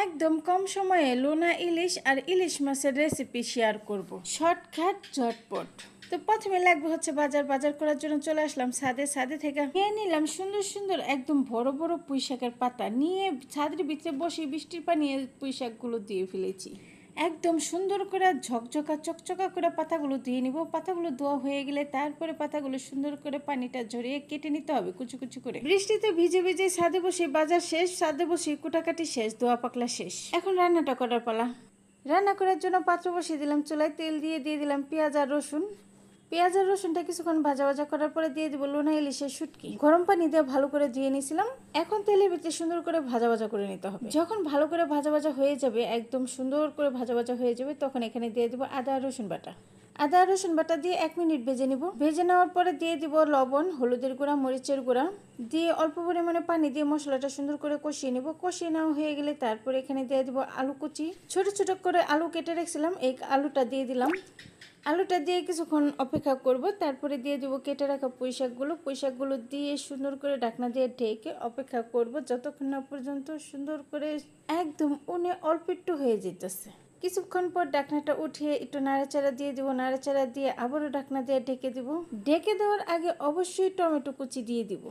একদম কম সময়ে লোনা ইলিশ আর ইলিশ মাছের রেসিপি শেয়ার করব। শর্টকাট ঝটপট। তো প্রথমে লাগবে হচ্ছে বাজার করার জন্য চলে আসলাম ছাদে থেকে নিয়ে নিলাম সুন্দর সুন্দর একদম বড় বড় পুঁইশাকের পাতা নিয়ে ছাদের ভিতরে বসে বৃষ্টির পানি পুঁইশাকগুলো দিয়ে ফেলেছি। একদম সুন্দর করে ঝকঝকা চকচকা করে পাতাগুলো ধুয়ে নিব। পাতাগুলো ধোয়া হয়ে গেলে তারপরে পাতাগুলো সুন্দর করে পানিটা ঝরিয়ে কেটে নিতে হবে কুচু কুচু করে। বৃষ্টিতে ভিজে ভিজে ছাদে বসে বাজার শেষ, ছাদে বসে কুটাকাটি শেষ, ধোয়া পাকলা শেষ। এখন রান্নাটা করার পালা। রান্না করার জন্য পাত্র বসিয়ে দিলাম চুলায়, তেল দিয়ে দিলাম পেঁয়াজ আর রসুন। পেঁয়াজ আর রসুনটা কিছুক্ষণ ভাজা করার পরে দিয়ে দিব লোনা ইলিশের শুটকি। গরম পানি দিয়ে ভালো করে ধুয়ে নিয়েছিলাম। এখন তেলের ভিতরে সুন্দর করে ভাজা করে নিতে হবে। যখন ভালো করে ভাজা হয়ে যাবে, একদম সুন্দর করে ভাজা হয়ে যাবে, তখন এখানে দিয়ে দিব আদা আর রসুন বাটা। আদা আর রসুন বাটা দিয়ে 1 মিনিট ভেজে নিব। ভেজে নেওয়ার পরে দিয়ে দিব লবণ, হলুদের গুঁড়া, মরিচের গুঁড়া দিয়ে অল্প পরিমাণে পানি দিয়ে মশলাটা সুন্দর করে কষিয়ে নিব। কষিয়ে নেওয়া হয়ে গেলে তারপরে এখানে দিয়ে দিব আলু কুচি। ছোট ছোট করে আলু কেটে রেখেছিলাম, এই আলুটা দিয়ে দিলাম। আলুটা দিয়ে কিছুক্ষণ অপেক্ষা করব। তারপরে দিয়ে দেবো কেটে রাখা পুঁইশাকগুলো দিয়ে সুন্দর করে ঢাকনা দিয়ে ঢেকে অপেক্ষা করব যতক্ষণ না পর্যন্ত সুন্দর করে একদম উনে অল্প একটু হয়ে যেতেছে। কিছুক্ষণ পর ঢাকনাটা উঠিয়ে একটু নাড়াচাড়া দিয়ে দিব। নাড়াচাড়া দিয়ে আবারও ঢাকনা দিয়ে ঢেকে দিব। ঢেকে দেওয়ার আগে অবশ্যই টমেটো কুচি দিয়ে দিব।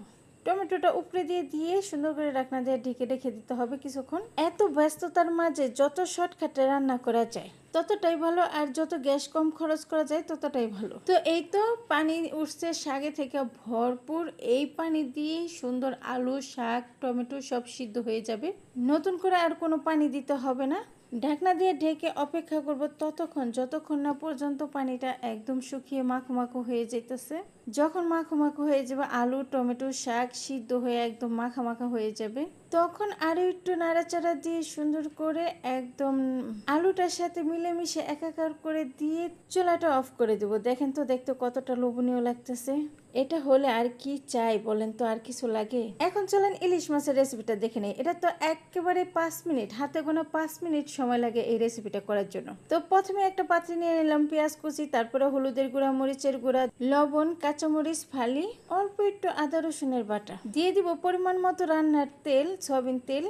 টমেটোটা উপরে দিয়ে সুন্দর করে ঢাকনা দিয়ে ঢেকে রেখে দিতে হবে কিছুক্ষণ। এত ব্যস্ততার মাঝে যত শর্টকাটে রান্না করা যায় ততটাই ভালো, আর যত গ্যাস কম খরচ করা যায় ততটাই ভালো। তো এই তো পানি উঠছে শাকে থেকে ভরপুর। এই পানি দিয়ে সুন্দর আলু, শাক, টমেটো সব সিদ্ধ হয়ে যাবে। নতুন করে আর কোনো পানি দিতে হবে না। ঢাকনা দিয়ে ঢেকে অপেক্ষা করব ততক্ষণ যতক্ষণ না পর্যন্ত পানিটা একদম শুকিয়ে মাখো হয়ে যেতেছে। যখন মাখো হয়ে যাবে, আলু, টমেটো, শাক সিদ্ধ হয়ে একদম মাখা হয়ে যাবে, তখন আরো একটু নাড়াচাড়া দিয়ে সুন্দর করে একদম আলুটার সাথে মিলেমিশে একাকার করে দিয়ে চুলাটা অফ করে দেব। দেখেন তো দেখতে কতটা লোভনীয় লাগতেছে। এটা হলে আর কি চাই বলেন তো, আর কিছু লাগে? এখন চলেন ইলিশ মাছের রেসিপিটা দেখে নেই। এটা তো একেবারে 5 মিনিট, হাতে গোনা 5 মিনিট সময় লাগে এই রেসিপিটা করার জন্য। তো প্রথমে একটা পাত্রে নিয়ে নিলাম পেঁয়াজ কুচি, তারপরে হলুদের গুঁড়া, মরিচের গুঁড়া, লবণ, কাঁচামরিচ ফালি, অল্প একটু আদা রসুনের বাটা দিয়ে দিব। পরিমাণ মতো রান্নার তেল, সয়াবিন তেল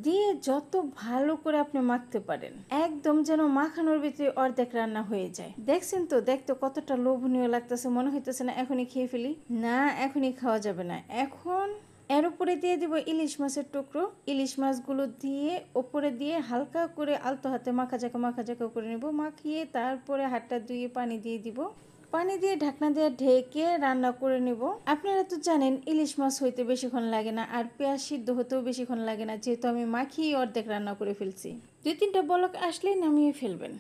দিয়ে যত ভালো করে আপনি মাখতে পারেন, একদম যেন মাখানোর ভিতরে অর্ধেক রান্না হয়ে যায়। দেখছেন তো দেখতে কতটা লোভনীয় লাগতেছে। মনে হইতেছে না এখনই খেয়ে ফেলি? না, এখনই খাওয়া যাবে না। এখন এর উপরে দিয়ে দিব ইলিশ মাছের টুকরো। ইলিশ মাছগুলো দিয়ে উপরে দিয়ে হালকা করে আলতো হাতে মাখা জাকা করে নেব। মাখিয়ে তারপরে হাতটা ধুয়ে পানি দিয়ে দিব। পানি দিয়ে ঢাকনা দিয়ে ঢেকে রান্না করে নিব। আপনারা তো জানেন ইলিশ মাছ হইতে বেশিক্ষণ লাগে না, আর পেঁয়াজ সিদ্ধ হতেও বেশিক্ষণ লাগে না, যেহেতু আমি মাখিয়ে অর্ধেক রান্না করে ফেলছি। 2-3টা বলক আসলেই নামিয়ে ফেলবেন।